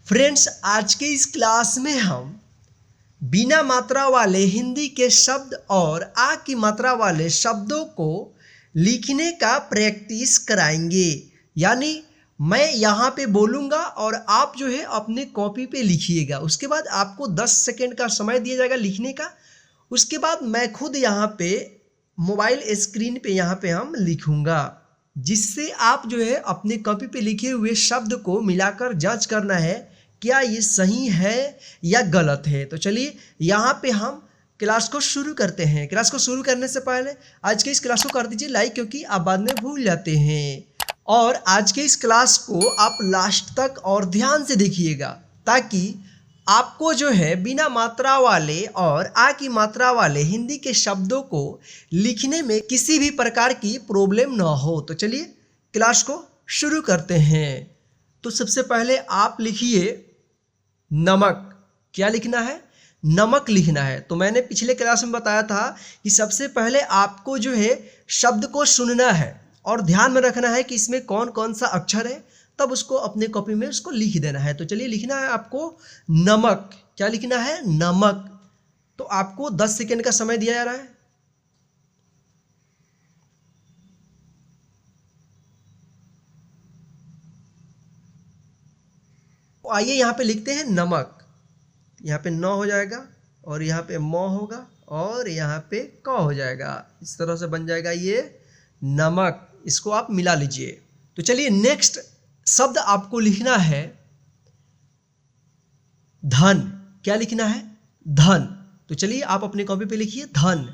Friends, आज के इस क्लास में हम बिना मात्रा वाले हिंदी के शब्द और आ की मात्रा वाले शब्दों को लिखने का प्रैक्टिस कराएंगे। यानी मैं यहाँ पे बोलूँगा और आप जो है अपने कॉपी पे लिखिएगा। उसके बाद आपको 10 सेकेंड का समय दिया जाएगा लिखने का। उसके बाद मैं खुद यहाँ पे मोबाइल स्क्रीन पे यहाँ पे हम लिखूँगा, जिससे आप जो है अपने कॉपी पे लिखे हुए शब्द को मिलाकर जांच करना है क्या ये सही है या गलत है। तो चलिए यहाँ पे हम क्लास को शुरू करते हैं। क्लास को शुरू करने से पहले आज के इस क्लास को कर दीजिए लाइक, क्योंकि आप बाद में भूल जाते हैं। और आज के इस क्लास को आप लास्ट तक और ध्यान से देखिएगा, ताकि आपको जो है बिना मात्रा वाले और आ की मात्रा वाले हिंदी के शब्दों को लिखने में किसी भी प्रकार की प्रॉब्लम ना हो। तो चलिए क्लास को शुरू करते हैं। तो सबसे पहले आप लिखिए नमक। क्या लिखना है? नमक लिखना है। तो मैंने पिछले क्लास में बताया था कि सबसे पहले आपको जो है शब्द को सुनना है और ध्यान में रखना है कि इसमें कौन कौन सा अक्षर है, तब उसको अपने कॉपी में उसको लिख देना है। तो चलिए लिखना है आपको नमक। क्या लिखना है? नमक। तो आपको 10 सेकेंड का समय दिया जा रहा है। तो आइए यहाँ पे लिखते हैं नमक। यहाँ पे न हो जाएगा और यहाँ पे म होगा और यहाँ पे क हो जाएगा। इस तरह से बन जाएगा ये नमक। इसको आप मिला लीजिए। तो चलिए नेक्स्ट शब्द आपको लिखना है धन। क्या लिखना है? धन। तो चलिए आप अपने कॉपी पे लिखिए धन।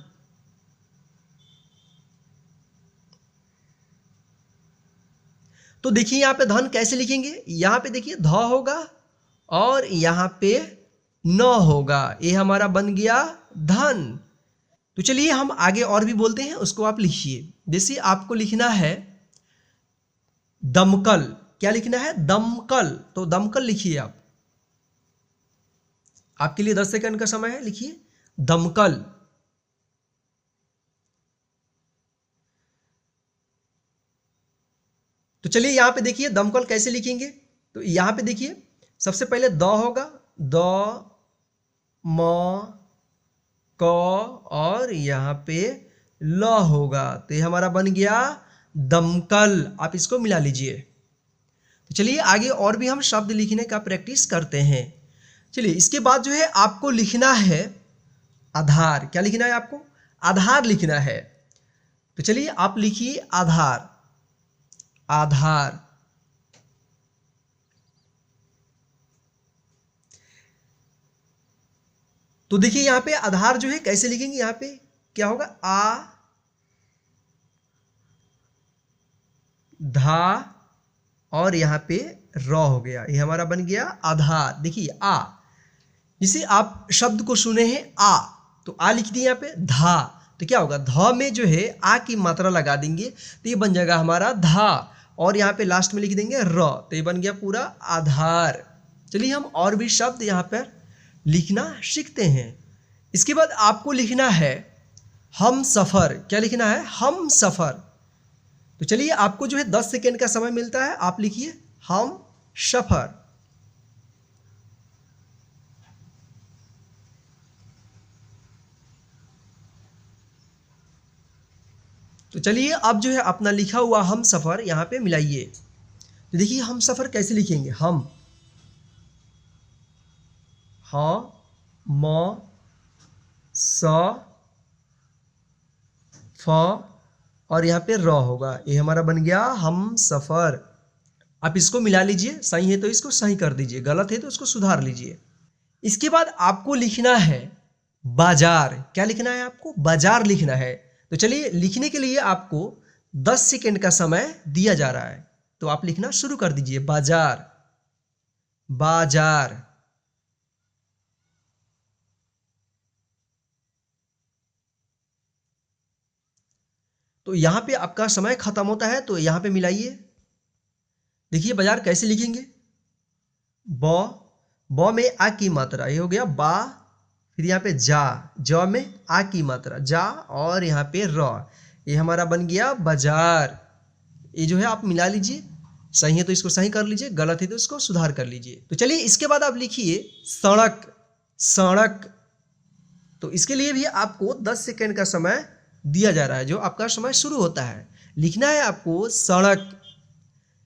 तो देखिए यहाँ पे धन कैसे लिखेंगे। यहाँ पे देखिए ध होगा और यहाँ पे न होगा। ये हमारा बन गया धन। तो चलिए हम आगे और भी बोलते हैं, उसको आप लिखिए। जैसे आपको लिखना है दमकल। क्या लिखना है? दमकल। तो दमकल लिखिए आप। आपके लिए 10 सेकंड का समय है, लिखिए दमकल। तो चलिए यहाँ पे देखिए दमकल कैसे लिखेंगे। तो यहाँ पे देखिए सबसे पहले द होगा, द म क और यहाँ पे ल होगा। तो ये हमारा बन गया दमकल। आप इसको मिला लीजिए। तो चलिए आगे और भी हम शब्द लिखने का प्रैक्टिस करते हैं। चलिए इसके बाद जो है आपको लिखना है आधार। क्या लिखना है आपको? आधार लिखना है। तो चलिए आप लिखिए आधार। आधार। तो देखिए यहाँ पे आधार जो है कैसे लिखेंगे। यहाँ पे क्या होगा? आ धा और यहाँ पे र हो गया। ये हमारा बन गया आधार। देखिए आ, जिसे आप शब्द को सुने हैं आ, तो आ लिख दिए यहाँ पे धा। तो क्या होगा? ध में जो है आ की मात्रा लगा देंगे तो ये बन जाएगा हमारा धा, और यहाँ पे लास्ट में लिख देंगे र। तो ये बन गया पूरा आधार। चलिए हम और भी शब्द यहाँ पर लिखना सीखते हैं। इसके बाद आपको लिखना है हम सफ़र। क्या लिखना है? हम सफ़र। तो चलिए आपको जो है 10 सेकेंड का समय मिलता है। आप लिखिए हम सफ़र। तो चलिए अब जो है अपना लिखा हुआ हम सफ़र यहाँ पे मिलाइए। तो देखिए हम सफ़र कैसे लिखेंगे। हम, ह म स फ और यहाँ पे र होगा। ये हमारा बन गया हम सफ़र। आप इसको मिला लीजिए। सही है तो इसको सही कर दीजिए, गलत है तो उसको सुधार लीजिए। इसके बाद आपको लिखना है बाजार। क्या लिखना है आपको? बाजार लिखना है। तो चलिए लिखने के लिए आपको 10 सेकेंड का समय दिया जा रहा है। तो आप लिखना शुरू कर दीजिए बाजार। बाजार। तो यहाँ पे आपका समय खत्म होता है, तो यहाँ पे मिलाइए। देखिए बाजार कैसे लिखेंगे। ब में आ की मात्रा, ये हो गया बा। फिर यहाँ पे जा, ज में आ की मात्रा जा, और यहाँ पे र, ये हमारा बन गया बाजार। ये जो है आप मिला लीजिए। सही है तो इसको सही कर लीजिए, गलत है तो इसको सुधार कर लीजिए। तो चलिए इसके बाद आप लिखिए सड़क, सड़क। तो इसके लिए भी आपको 10 सेकेंड का समय दिया जा रहा है, जो आपका समय शुरू होता है। लिखना है आपको सड़क,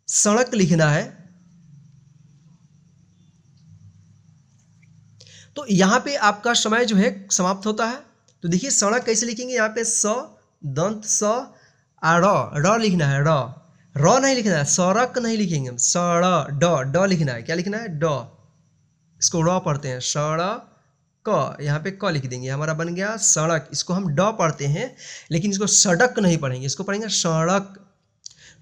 सड़क लिखना है। तो यहाँ पे आपका समय जो है समाप्त होता है। तो देखिए सड़क कैसे लिखेंगे, यहाँ पे स दंत स र लिखना है, र नहीं लिखना है, सड़क नहीं लिखेंगे हम, ड लिखना है। क्या लिखना है, ड, इसको र पढ़ते हैं, क, यहाँ पे क लिख देंगे, हमारा बन गया सड़क। इसको हम ड पढ़ते हैं लेकिन इसको सड़क नहीं पढ़ेंगे, इसको पढ़ेंगे सड़क।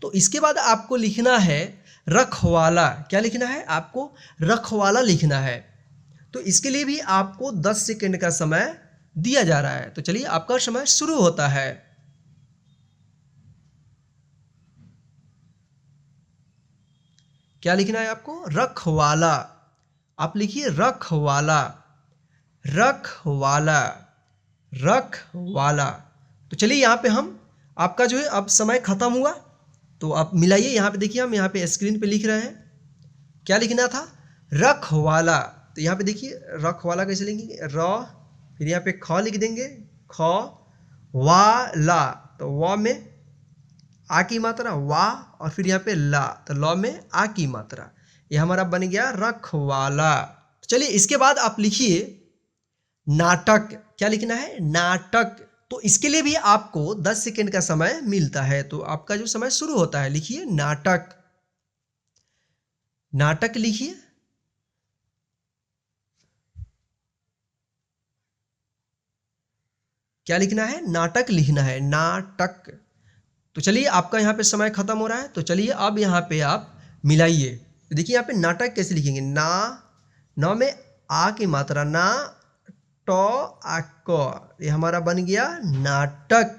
तो इसके बाद आपको लिखना है रखवाला। क्या लिखना है आपको, रखवाला लिखना है। तो इसके लिए भी आपको 10 सेकेंड का समय दिया जा रहा है। तो चलिए आपका समय शुरू होता है। क्या लिखना है आपको, रखवाला। आप लिखिए रखवाला, रखवाला, रखवाला। तो चलिए यहाँ पे हम आपका जो है अब समय खत्म हुआ। तो आप मिलाइए, यहाँ पे देखिए हम यहाँ पे स्क्रीन पे लिख रहे हैं, क्या लिखना था, रखवाला। तो यहाँ पे देखिए रखवाला कैसे लिखेंगे, र, फिर यहाँ पे ख लिख देंगे, ख, वाला, तो व में आ की मात्रा, वा, और फिर यहाँ पे ला, तो ल में आ की मात्रा। ये हमारा बन गया रखवाला। चलिए इसके बाद आप लिखिए नाटक। क्या लिखना है, नाटक। तो इसके लिए भी आपको 10 सेकेंड का समय मिलता है। तो आपका जो समय शुरू होता है, लिखिए नाटक, नाटक लिखिए। क्या लिखना है, नाटक लिखना है, नाटक। तो चलिए आपका यहाँ पे समय खत्म हो रहा है। तो चलिए अब यहाँ पे आप मिलाइए। तो देखिए यहाँ पे नाटक कैसे लिखेंगे, ना, न में आ की मात्रा, ना, ट, आ, क, ये हमारा बन गया नाटक।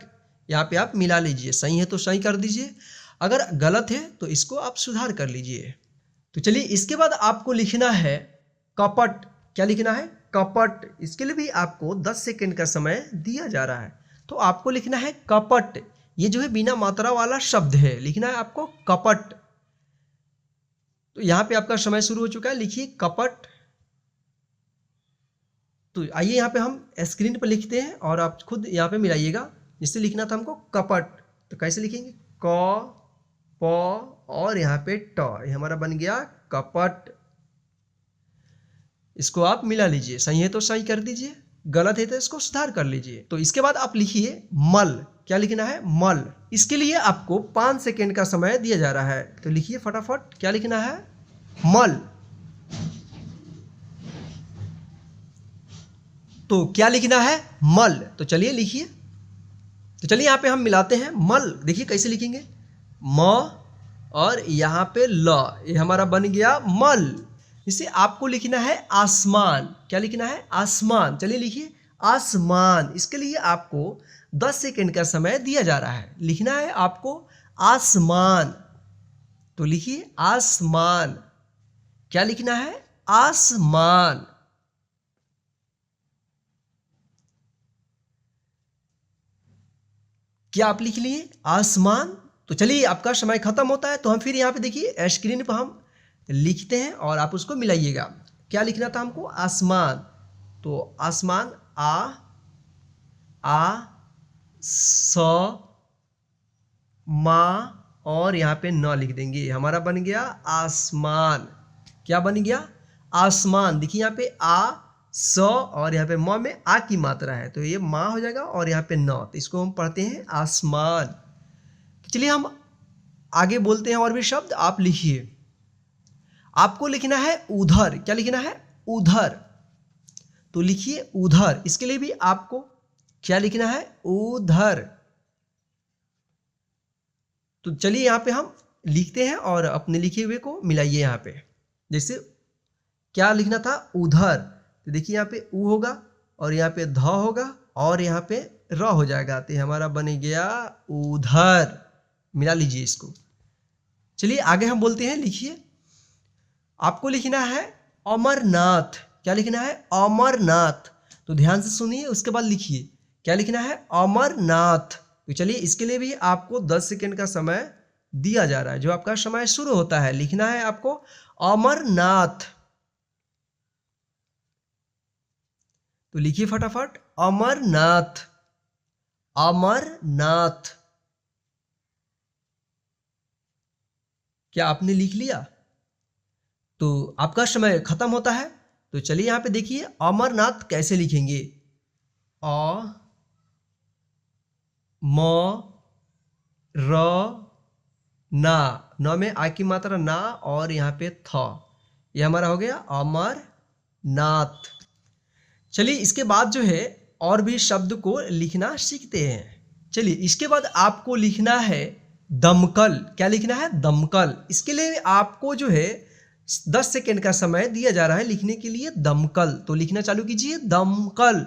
यहाँ पे आप मिला लीजिए, सही है तो सही कर दीजिए, अगर गलत है तो इसको आप सुधार कर लीजिए। तो चलिए इसके बाद आपको लिखना है कपट। क्या लिखना है, कपट। इसके लिए भी आपको 10 सेकेंड का समय दिया जा रहा है। तो आपको लिखना है कपट। ये जो है बिना मात्रा वाला शब्द है, लिखना है आपको कपट। तो यहाँ पे आपका समय शुरू हो चुका है, लिखिए कपट। तो आइए यहाँ पे हम स्क्रीन पर लिखते हैं और आप खुद यहाँ पे मिलाइएगा। जिससे लिखना था हमको कपट, तो कैसे लिखेंगे, क, प, और यहाँ पे ट, ये हमारा बन गया कपट। इसको आप मिला लीजिए, सही है तो सही कर दीजिए, गलत है तो इसको सुधार कर लीजिए। तो इसके बाद आप लिखिए मल। क्या लिखना है, मल। इसके लिए आपको 5 सेकेंड का समय दिया जा रहा है। तो लिखिए फटाफट, क्या लिखना है, मल। तो क्या लिखना है, मल। तो चलिए लिखिए। तो चलिए यहाँ पे हम मिलाते हैं मल। देखिए कैसे लिखेंगे, म और यहाँ पे ल, ये हमारा बन गया मल। इसे आपको लिखना है आसमान। क्या लिखना है, आसमान। चलिए लिखिए आसमान। इसके लिए आपको 10 सेकेंड का समय दिया जा रहा है। लिखना है आपको आसमान। तो लिखिए आसमान। क्या लिखना है, आसमान। क्या आप लिख लिए आसमान। तो चलिए आपका समय खत्म होता है। तो हम फिर यहाँ पे देखिए स्क्रीन पर हम लिखते हैं और आप उसको मिलाइएगा। क्या लिखना था हमको, आसमान। तो आसमान, आ, स, मा, और यहाँ पे न लिख देंगे, हमारा बन गया आसमान। क्या बन गया, आसमान। देखिए यहाँ पे आ, स, और यहाँ पे म में आ की मात्रा है, तो ये माँ हो जाएगा, और यहाँ पे न, तो इसको हम पढ़ते हैं आसमान। तो चलिए हम आगे बोलते हैं और भी शब्द। आप लिखिए, आपको लिखना है उधर। क्या लिखना है, उधर। तो लिखिए उधर। इसके लिए भी आपको क्या लिखना है, उधर। तो चलिए यहाँ पे हम लिखते हैं और अपने लिखे हुए को मिलाइए यहाँ पे। जैसे क्या लिखना था, उधर। तो देखिए यहाँ पे उ होगा और यहाँ पे ध होगा और यहाँ पे र हो जाएगा, तो हमारा बन गया उधर। मिला लीजिए इसको। चलिए आगे हम बोलते हैं। लिखिए, आपको लिखना है अमरनाथ। क्या लिखना है, अमरनाथ। तो ध्यान से सुनिए, उसके बाद लिखिए। क्या लिखना है, अमरनाथ। तो चलिए इसके लिए भी आपको 10 सेकेंड का समय दिया जा रहा है। जो आपका समय शुरू होता है, लिखना है आपको अमरनाथ। तो लिखिए फटाफट, अमरनाथ, अमरनाथ। क्या आपने लिख लिया? तो आपका समय खत्म होता है। तो चलिए यहां पे देखिए अमरनाथ कैसे लिखेंगे। अ म र ना, न में आ की मात्रा ना और यहाँ पे थ, ये हमारा हो गया अमरनाथ। चलिए इसके बाद जो है और भी शब्द को लिखना सीखते हैं। चलिए इसके बाद आपको लिखना है दमकल। क्या लिखना है? दमकल। इसके लिए आपको जो है 10 सेकेंड का समय दिया जा रहा है लिखने के लिए दमकल। तो लिखना चालू कीजिए, दमकल।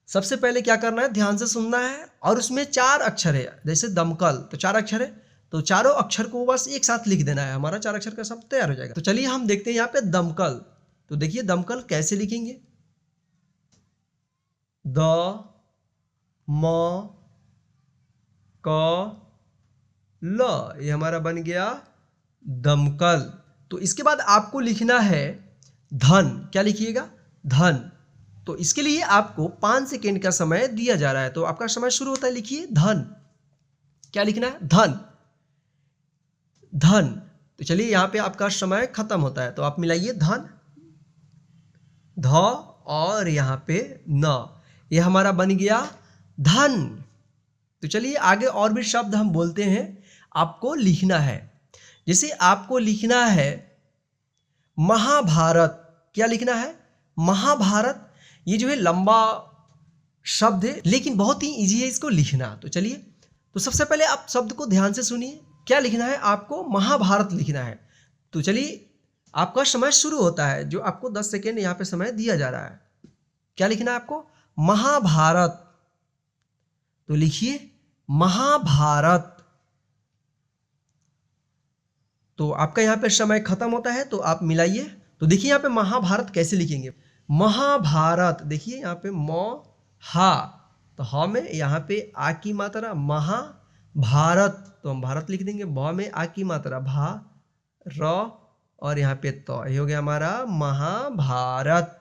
सबसे पहले क्या करना है, ध्यान से सुनना है। और उसमें 4 अक्षर है, जैसे दमकल तो 4 अक्षर है, तो चारों अक्षर को बस एक साथ लिख देना है, हमारा 4 अक्षर का शब्द तैयार हो जाएगा। तो चलिए हम देखते हैं यहाँ पे दमकल। तो देखिए दमकल कैसे लिखेंगे। द म क ल, ये हमारा बन गया दमकल। तो इसके बाद आपको लिखना है धन। क्या लिखिएगा? धन। तो इसके लिए आपको 5 सेकेंड का समय दिया जा रहा है। तो आपका समय शुरू होता है, लिखिए धन। क्या लिखना है? धन, धन। तो चलिए यहां पे आपका समय खत्म होता है, तो आप मिलाइए धन, ध और यहां पे न, ये हमारा बन गया धन। तो चलिए आगे और भी शब्द हम बोलते हैं, आपको लिखना है। जैसे आपको लिखना है महाभारत। क्या लिखना है? महाभारत। ये जो है लंबा शब्द है, लेकिन बहुत ही इजी है इसको लिखना। तो चलिए, तो सबसे पहले आप शब्द को ध्यान से सुनिए। क्या लिखना है आपको? महाभारत लिखना है। तो चलिए आपका समय शुरू होता है, जो आपको 10 सेकेंड यहाँ पे समय दिया जा रहा है। क्या लिखना है आपको? महाभारत। तो लिखिए महाभारत। तो आपका यहाँ पे समय खत्म होता है, तो आप मिलाइए। तो देखिए यहाँ पे महाभारत कैसे लिखेंगे। महाभारत, देखिए यहाँ पे म हा, तो ह में यहाँ पे आ की मात्रा, महाभारत, तो हम भारत लिख देंगे। भ में आ की मात्रा, भा, र और यहाँ पे त, ये हो गया हमारा महाभारत।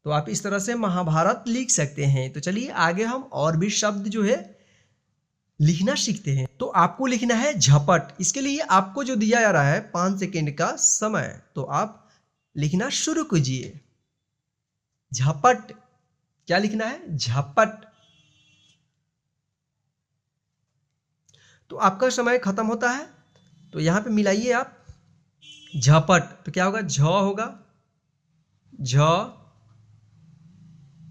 तो आप इस तरह से महाभारत लिख सकते हैं। तो चलिए आगे हम और भी शब्द जो है लिखना सीखते हैं। तो आपको लिखना है झपट। इसके लिए आपको जो दिया जा रहा है 5 सेकेंड का समय, तो आप लिखना शुरू कीजिए। झपट। क्या लिखना है? झपट। तो आपका समय खत्म होता है, तो यहां पे मिलाइए आप झपट। तो क्या होगा? झ होगा, झ,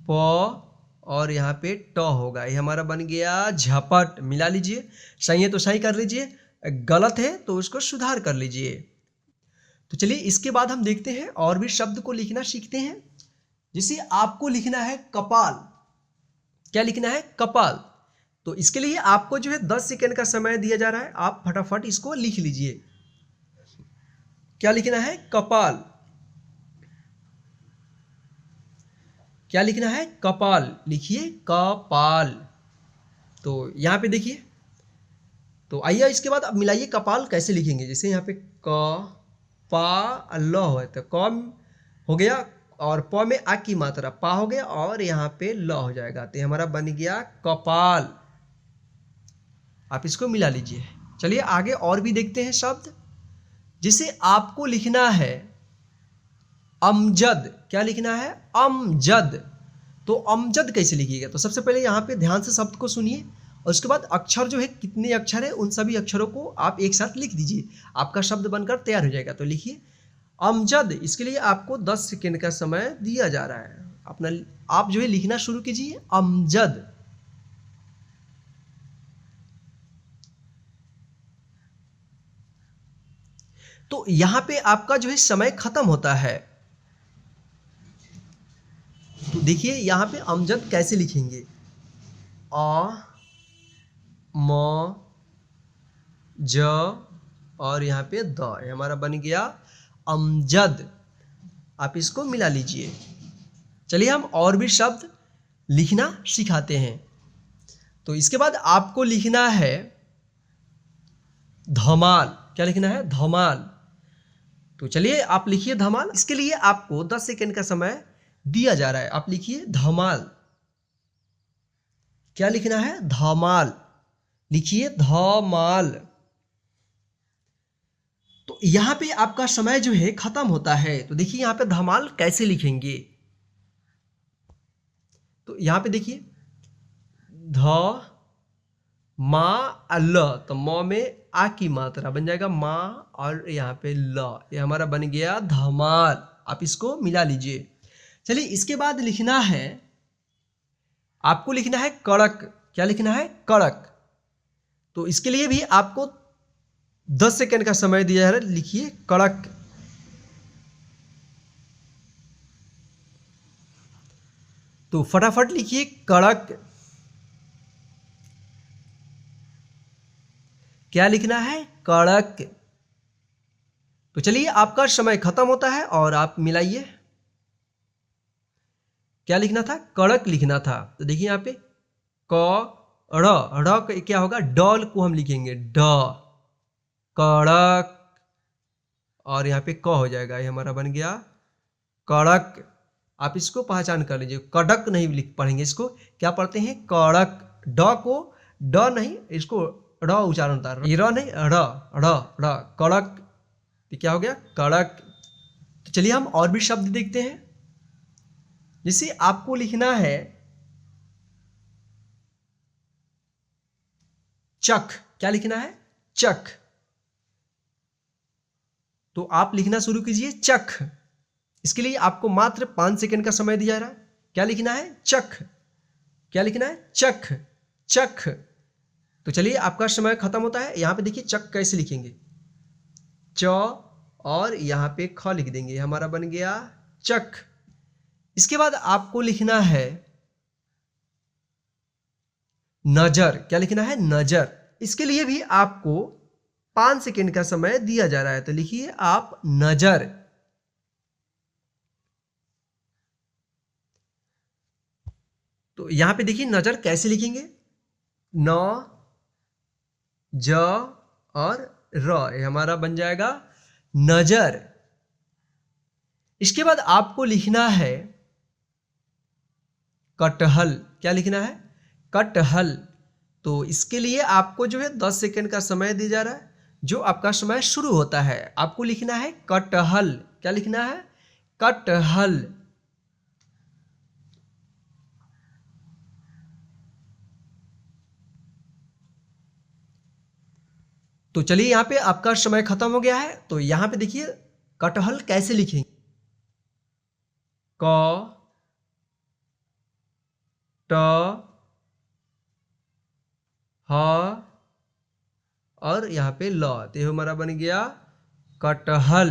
प और यहाँ पे ट होगा, ये हमारा बन गया झपट। मिला लीजिए। सही है तो सही कर लीजिए, गलत है तो उसको सुधार कर लीजिए। तो चलिए इसके बाद हम देखते हैं और भी शब्द को लिखना सीखते हैं। जैसे आपको लिखना है कपाल। क्या लिखना है? कपाल। तो इसके लिए आपको जो है 10 सेकेंड का समय दिया जा रहा है, आप फटाफट इसको लिख लीजिए। क्या लिखना है? कपाल। क्या लिखना है? कपाल। लिखिए कपाल। तो यहां पे देखिए, तो आइए इसके बाद अब मिलाइए कपाल कैसे लिखेंगे। जैसे यहाँ पे क पा ल हो, तो क हो गया और प में आ की मात्रा, पा हो गया और यहाँ पे ल हो जाएगा, तो हमारा बन गया कपाल। आप इसको मिला लीजिए। चलिए आगे और भी देखते हैं शब्द। जिसे आपको लिखना है अमजद। क्या लिखना है? अमजद। तो अमजद कैसे लिखिएगा? तो सबसे पहले यहाँ पे ध्यान से शब्द को सुनिए और उसके बाद अक्षर जो है, कितने अक्षर है उन सभी अक्षरों को आप एक साथ लिख दीजिए, आपका शब्द बनकर तैयार हो जाएगा। तो लिखिए अमजद। इसके लिए आपको 10 सेकेंड का समय दिया जा रहा है। अपना आप जो है लिखना शुरू कीजिए अमजद। तो यहां पे आपका जो है समय खत्म होता है। तो देखिए यहां पे अमजद कैसे लिखेंगे। अ म ज और यहाँ पे द, हमारा बन गया अमजद। आप इसको मिला लीजिए। चलिए हम और भी शब्द लिखना सिखाते हैं। तो इसके बाद आपको लिखना है धमाल। क्या लिखना है? धमाल। तो चलिए आप लिखिए धमाल। इसके लिए आपको 10 सेकंड का समय दिया जा रहा है। आप लिखिए धमाल। क्या लिखना है? धमाल। लिखिए धमाल। तो यहां पे आपका समय जो है खत्म होता है। तो देखिए यहां पे धमाल कैसे लिखेंगे। तो यहां पे देखिए ध मा ल, तो म में आ की मात्रा बन जाएगा मा और यहाँ पे ल, ये हमारा बन गया धमाल। आप इसको मिला लीजिए। चलिए इसके बाद लिखना है, आपको लिखना है कड़क। क्या लिखना है? कड़क। तो इसके लिए भी आपको 10 सेकंड का समय दिया जा रहा है। लिखिए कड़क। तो फटाफट लिखिए कड़क। क्या लिखना है? कड़क। तो चलिए आपका समय खत्म होता है और आप मिलाइए। क्या लिखना था? कड़क लिखना था। तो देखिए यहाँ पे क ड़ क्या होगा? डॉल को हम लिखेंगे ड, कड़क, और यहाँ पे क हो जाएगा, ये हमारा बन गया कड़क। आप इसको पहचान कर लीजिए। कड़क नहीं लिख पढ़ेंगे, इसको क्या पढ़ते हैं? कड़क। ड को ड नहीं, इसको ड़ उच्चारण होता है, र नहीं, ड़ ड़ ड़, कड़क। तो क्या हो गया? कड़क। तो चलिए हम और भी शब्द देखते हैं। जैसे आपको लिखना है चक। क्या लिखना है? चक। तो आप लिखना शुरू कीजिए चक। इसके लिए आपको मात्र 5 सेकंड का समय दिया जा रहा है। क्या लिखना है? चक। क्या लिखना है? चक। चक। तो चलिए आपका समय खत्म होता है। यहां पे देखिए चक कैसे लिखेंगे, च और यहां पे ख लिख देंगे, हमारा बन गया चक। इसके बाद आपको लिखना है नजर। क्या लिखना है? नजर। इसके लिए भी आपको 5 सेकंड का समय दिया जा रहा है। तो लिखिए आप नजर। तो यहां पे देखिए नजर कैसे लिखेंगे, न ज और र, ये हमारा बन जाएगा नजर। इसके बाद आपको लिखना है कटहल। क्या लिखना है? कटहल। तो इसके लिए आपको जो है 10 सेकंड का समय दिया जा रहा है, जो आपका समय शुरू होता है। आपको लिखना है कटहल। क्या लिखना है? कटहल। तो चलिए यहां पे आपका समय खत्म हो गया है। तो यहां पे देखिए कटहल कैसे लिखेंगे, क ट ह और यहाँ पे ल, तो हमारा बन गया कटहल।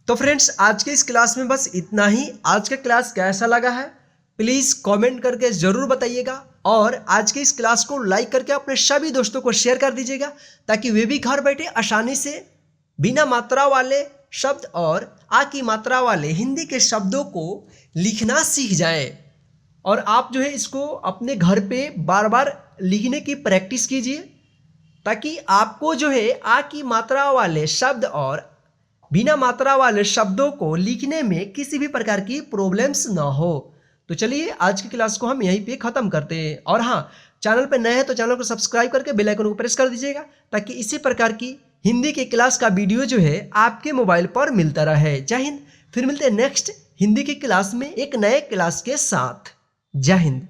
तो फ्रेंड्स आज के इस क्लास में बस इतना ही। आज का क्लास कैसा लगा है प्लीज कमेंट करके जरूर बताइएगा, और आज के इस क्लास को लाइक करके अपने सभी दोस्तों को शेयर कर दीजिएगा, ताकि वे भी घर बैठे आसानी से बिना मात्रा वाले शब्द और आ की मात्रा वाले हिंदी के शब्दों को लिखना सीख जाएं। और आप जो है इसको अपने घर पे बार बार लिखने की प्रैक्टिस कीजिए, ताकि आपको जो है आ की मात्रा वाले शब्द और बिना मात्रा वाले शब्दों को लिखने में किसी भी प्रकार की प्रॉब्लम्स ना हो। तो चलिए आज की क्लास को हम यहीं पे ख़त्म करते हैं। और हाँ, चैनल पर नए हैं तो चैनल को सब्सक्राइब करके बेल आइकन को प्रेस कर दीजिएगा, ताकि इसी प्रकार की हिंदी की क्लास का वीडियो जो है आपके मोबाइल पर मिलता रहे। जय हिंद। फिर मिलते हैं नेक्स्ट हिंदी की क्लास में एक नए क्लास के साथ। जय हिंद।